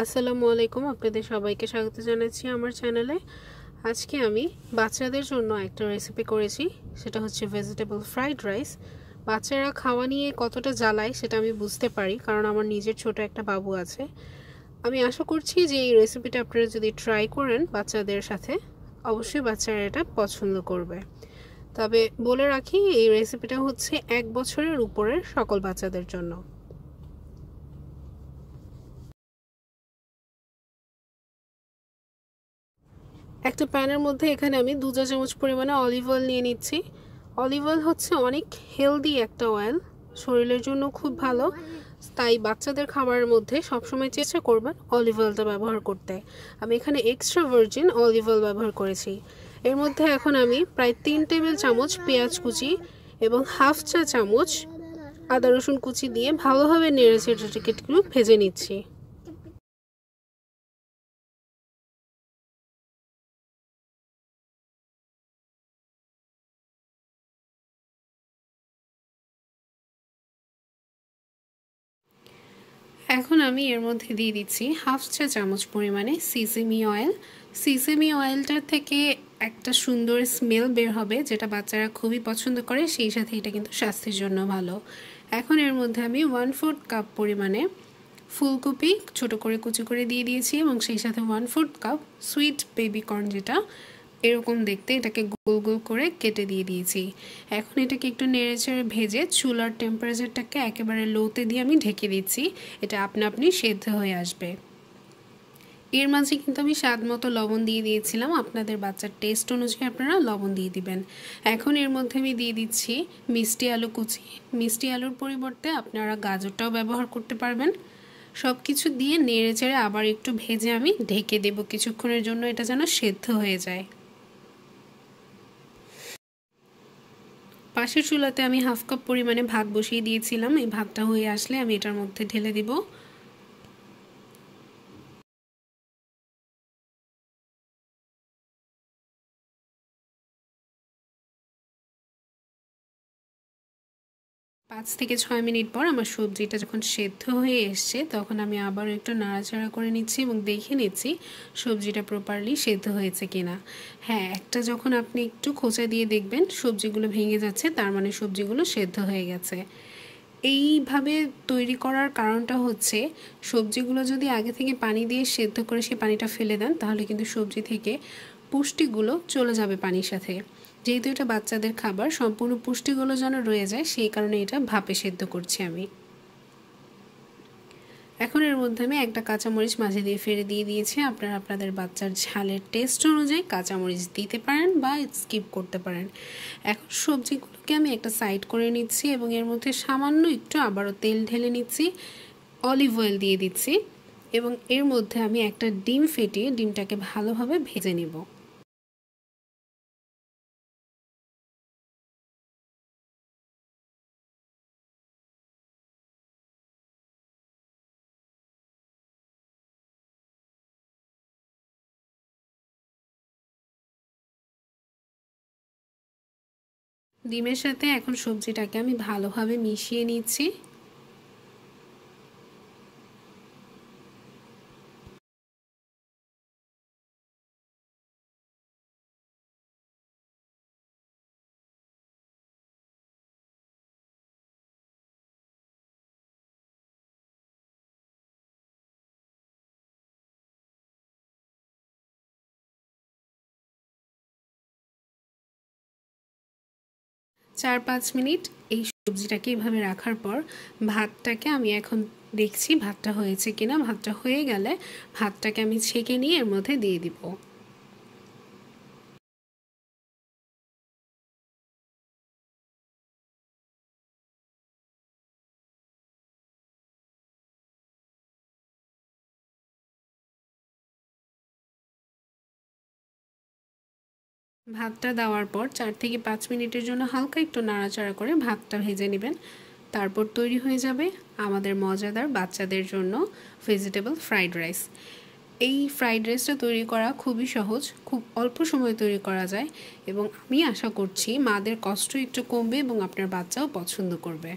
আসসালামু আলাইকুম, আপনাদের সবাইকে স্বাগত জানাচ্ছি আমার চ্যানেলে। আজকে আমি বাচ্চাদের জন্য একটা রেসিপি করেছি, সেটা হচ্ছে ভেজিটেবল ফ্রাইড রাইস। বাচ্চারা খাওয়া নিয়ে কতটা জ্বালায় সেটা আমি বুঝতে পারি, কারণ আমার নিজের ছোট একটা বাবু আছে। আমি আশা করছি যে এই রেসিপিটা আপনারা যদি ট্রাই করেন বাচ্চাদের সাথে, অবশ্যই বাচ্চারা এটা পছন্দ করবে। তবে বলে রাখি, এই রেসিপিটা হচ্ছে 1 বছরের উপরের সকল বাচ্চাদের জন্য। একটা প্যানের মধ্যে এখানে আমি 2 চা চামচ পরিমাণে অলিভ অয়েল নিয়ে নিচ্ছি। অলিভ অয়েল হচ্ছে অনেক হেলদি একটা অয়েল, শরীরের জন্য খুব ভালো। তাই বাচ্চাদের খাবারের মধ্যে সবসময় চেষ্টা করবেন অলিভ অয়েলটা ব্যবহার করতে। আমি এখানে এক্সট্রা ভার্জিন অলিভ অয়েল ব্যবহার করেছি। এর মধ্যে এখন আমি প্রায় 3 টেবিল চামচ পেঁয়াজ কুচি এবং হাফ চা চামচ আদা রসুন কুচি দিয়ে ভালোভাবে নেড়ে চেড়ে একটু ভেজে নিচ্ছি। এখন আমি এর মধ্যে দিয়ে দিচ্ছি হাফ চা চামচ পরিমাণে সিসেমি অয়েল। সিসেমি অয়েলটার থেকে একটা সুন্দর স্মেল বের হবে, যেটা বাচ্চারা খুবই পছন্দ করে, সেই সাথে এটা কিন্তু স্বাস্থ্যের জন্য ভালো। এখন এর মধ্যে আমি 1/4 কাপ পরিমাণে ফুলকপি ছোট করে কুচি করে দিয়ে দিয়েছি এবং সেই সাথে 1/4 কাপ সুইট বেবি কর্ন, যেটা এরকম দেখতে, এটাকে গোল গোল করে কেটে দিয়ে দিয়েছি। এখন এটাকে একটু নেড়েচেড়ে ভেজে চুলার টেম্পারেচারটাকে একেবারে লোতে দিয়ে আমি ঢেকে দিচ্ছি। এটা আপনা আপনি সেদ্ধ হয়ে আসবে। এর মাঝে কিন্তু আমি স্বাদ মতো লবণ দিয়ে দিয়েছিলাম, আপনাদের বাচ্চার টেস্ট অনুযায়ী আপনারা লবণ দিয়ে দিবেন। এখন এর মধ্যে আমি দিয়ে দিচ্ছি মিষ্টি আলু কুচি। মিষ্টি আলুর পরিবর্তে আপনারা গাজরটাও ব্যবহার করতে পারবেন। সব কিছু দিয়ে নেড়েচেড়ে আবার একটু ভেজে আমি ঢেকে দেব কিছুক্ষণের জন্য, এটা যেন সেদ্ধ হয়ে যায়। পাশের চুলাতে আমি হাফ কাপ পরিমাণে ভাত বসিয়ে দিয়েছিলাম। এই ভাতটা হয়ে আসলে আমি এটার মধ্যে ঢেলে দিব। 5 থেকে 6 মিনিট পর আমার সবজিটা যখন সেদ্ধ হয়ে এসছে, তখন আমি আবারও একটু নাড়াচাড়া করে নিচ্ছি এবং দেখে নিচ্ছি সবজিটা প্রপারলি সেদ্ধ হয়েছে কিনা। হ্যাঁ, একটা যখন আপনি একটু খোঁচা দিয়ে দেখবেন সবজিগুলো ভেঙে যাচ্ছে, তার মানে সবজিগুলো সেদ্ধ হয়ে গেছে। এইভাবে তৈরি করার কারণটা হচ্ছে, সবজিগুলো যদি আগে থেকে পানি দিয়ে সেদ্ধ করে সেই পানিটা ফেলে দেন, তাহলে কিন্তু সবজি থেকে পুষ্টিগুলো চলে যাবে পানির সাথে। যেহেতু এটা বাচ্চাদের খাবার, সম্পূর্ণ পুষ্টিগুলো যেন রয়ে যায়, সেই কারণে এটা ভাপে সেদ্ধ করছি আমি। এখন এর মধ্যে আমি একটা কাঁচামরিচ মাঝে দিয়ে ফেলে দিয়ে দিয়েছি। আপনারা আপনাদের বাচ্চার ঝালের টেস্ট অনুযায়ী কাঁচামরিচ দিতে পারেন বা স্কিপ করতে পারেন। এখন সবজিগুলোকে আমি একটা সাইড করে নিচ্ছি এবং এর মধ্যে সামান্য একটু আবারও তেল ঢেলে নিচ্ছি, অলিভ অয়েল দিয়ে দিচ্ছি এবং এর মধ্যে আমি একটা ডিম ফেটিয়ে ডিমটাকে ভালোভাবে ভেজে নেব। ডিমের সাথে এখন সবজিটাকে আমি ভালোভাবে মিশিয়ে নিচ্ছি। চার 5 মিনিট এই সবজিটাকে এভাবে রাখার পর ভাতটাকে আমি এখন দেখছি ভাতটা হয়েছে কিনা। ভাতটা হয়ে গেলে ভাতটাকে আমি ছেঁকে নিয়ে এর মধ্যে দিয়ে দিব। ভাতটা দেওয়ার পর 4 থেকে 5 মিনিটের জন্য হালকা একটু নাড়াচাড়া করে ভাতটা ভেজে নেবেন। তারপর তৈরি হয়ে যাবে আমাদের মজাদার বাচ্চাদের জন্য ভেজিটেবল ফ্রাইড রাইস। এই ফ্রাইড রাইসটা তৈরি করা খুবই সহজ, খুব অল্প সময়ে তৈরি করা যায় এবং আমি আশা করছি মাদের কষ্ট একটু কমবে এবং আপনার বাচ্চাও পছন্দ করবে।